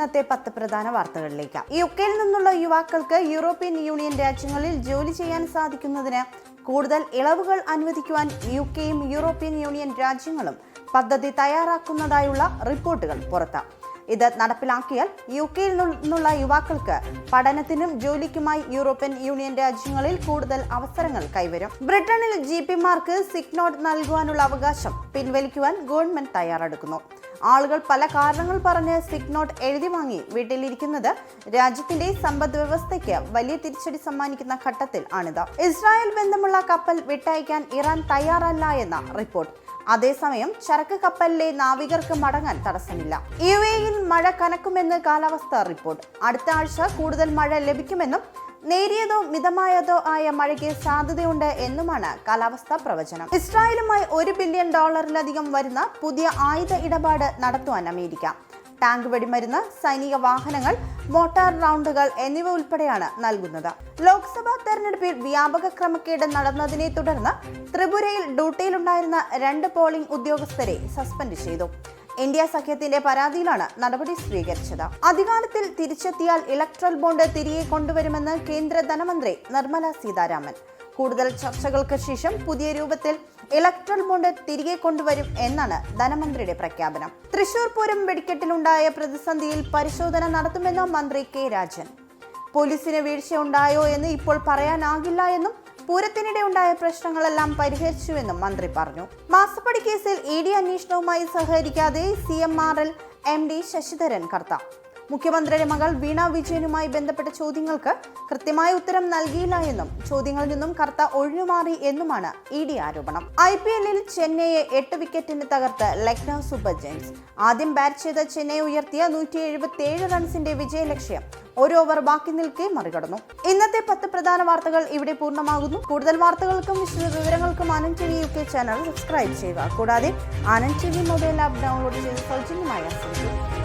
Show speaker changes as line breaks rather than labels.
ഇന്നത്തെ 10 പ്രധാന വാർത്തകളിലേക്ക്. യുകെയിൽ നിന്നുള്ള യുവാക്കൾക്ക് യൂറോപ്യൻ യൂണിയൻ രാജ്യങ്ങളിൽ ജോലി ചെയ്യാൻ സാധിക്കുന്നതിന് കൂടുതൽ ഇളവുകൾ അനുവദിക്കുവാൻ യുകെയും യൂറോപ്യൻ യൂണിയൻ രാജ്യങ്ങളും പദ്ധതി തയ്യാറാക്കുന്നതായുള്ള റിപ്പോർട്ടുകൾ പുറത്ത്. ഇത് നടപ്പിലാക്കിയാൽ യുകെയിൽ നിന്നുള്ള യുവാക്കൾക്ക് പഠനത്തിനും ജോലിക്കുമായി യൂറോപ്യൻ യൂണിയൻ രാജ്യങ്ങളിൽ കൂടുതൽ അവസരങ്ങൾ കൈവരും. ബ്രിട്ടനിൽ ജിപിമാർക്ക് സിക്ക് നോട്ട് നൽകുവാനുള്ള അവകാശം പിൻവലിക്കുവാൻ ഗവൺമെന്റ് തയ്യാറെടുക്കുന്നു. ആളുകൾ പല കാരണങ്ങൾ പറഞ്ഞ് സിക്ക് നോട്ട് എഴുതി വാങ്ങി വീട്ടിലിരിക്കുന്നത് രാജ്യത്തിന്റെ സമ്പദ് വ്യവസ്ഥയ്ക്ക് വലിയ തിരിച്ചടി സമ്മാനിക്കുന്ന ഘട്ടത്തിൽ ആണിത്. ഇസ്രായേൽ ബന്ധമുള്ള കപ്പൽ വിട്ടയക്കാൻ ഇറാൻ തയ്യാറല്ല എന്ന റിപ്പോർട്ട്. അതേസമയം ചരക്ക് കപ്പലിലെ നാവികർക്ക് മടങ്ങാൻ തടസ്സമില്ല. യുഎഇയിൽ മഴ കനക്കുമെന്ന് കാലാവസ്ഥാ റിപ്പോർട്ട്. അടുത്ത ആഴ്ച കൂടുതൽ മഴ ലഭിക്കുമെന്നും നേരിയതോ മിതമായതോ ആയ മഴയ്ക്ക് സാധ്യതയുണ്ട് എന്നുമാണ് കാലാവസ്ഥാ പ്രവചനം. ഇസ്രായേലുമായി $1 ബില്യൺ വരുന്ന പുതിയ ആയുധ ഇടപാട് നടത്തുവാൻ അമേരിക്ക ടാങ്ക് വെടിമരുന്ന്, സൈനിക വാഹനങ്ങൾ, മോട്ടാർ റൗണ്ടുകൾ എന്നിവ ഉൾപ്പെടെയാണ് നൽകുന്നത്. ലോക്സഭാ തെരഞ്ഞെടുപ്പിൽ വ്യാപക ക്രമക്കേട് നടന്നതിനെ തുടർന്ന് ത്രിപുരയിൽ ഡ്യൂട്ടിയിലുണ്ടായിരുന്ന 2 പോളിംഗ് ഉദ്യോഗസ്ഥരെ സസ്പെൻഡ് ചെയ്തു. ഇന്ത്യ സഖ്യത്തിന്റെ പരാതിയിലാണ് നടപടി സ്വീകരിച്ചത്. അധികാരത്തിൽ തിരിച്ചെത്തിയാൽ ഇലക്ട്രൽ ബോണ്ട് തിരികെ കൊണ്ടുവരുമെന്ന് കേന്ദ്ര ധനമന്ത്രി നിർമ്മല സീതാരാമൻ. കൂടുതൽ ചർച്ചകൾക്ക് ശേഷം പുതിയ രൂപത്തിൽ ഇലക്ട്രൽ ബോണ്ട് തിരികെ കൊണ്ടുവരും എന്നാണ് ധനമന്ത്രിയുടെ പ്രഖ്യാപനം. തൃശൂർ പൂരം വെടിക്കെട്ടിലുണ്ടായ പ്രതിസന്ധിയിൽ പരിശോധന നടത്തുമെന്ന് മന്ത്രി കെ രാജൻ. പോലീസിന് വീഴ്ചയുണ്ടായോ എന്ന് ഇപ്പോൾ പറയാനാകില്ല എന്നും പൂരത്തിനിടെ ഉണ്ടായ പ്രശ്നങ്ങളെല്ലാം പരിഹരിച്ചുവെന്നും മന്ത്രി പറഞ്ഞു. മാസപ്പടി കേസിൽ ഇഡി അന്വേഷണവുമായി സഹകരിക്കാതെ CMRL MD ശശിധരൻ കർത്ത. മുഖ്യമന്ത്രിയുടെ മകൾ വീണ വിജയനുമായി ബന്ധപ്പെട്ട ചോദ്യങ്ങൾക്ക് കൃത്യമായ ഉത്തരം നൽകിയില്ല എന്നും ചോദ്യങ്ങളിൽ നിന്നും കർത്ത ഒഴിഞ്ഞുമാറി എന്നുമാണ് ഇഡി ആരോപണം. IPL-ൽ ചെന്നൈയെ 8 വിക്കറ്റിന് തകർത്ത് ലക്നൗ സൂപ്പർ ജയൻസ്. ആദ്യം ബാറ്റ് ചെയ്ത ചെന്നൈ ഉയർത്തിയ 177 റൺസിന്റെ വിജയലക്ഷ്യം 1 ഓവർ ബാക്കി നിൽക്കെ മറികടന്നു. ഇന്നത്തെ 10 പ്രധാന വാർത്തകൾ ഇവിടെ പൂർണ്ണമാകുന്നു. കൂടുതൽ വാർത്തകൾക്കും വിവരങ്ങൾക്കും Anand TV UK channel subscribe ചെയ്യുക. കൂടാതെ Anand TV mobile app download ചെയ്ത് സൗജന്യമായി ആസ്വദിക്കുക.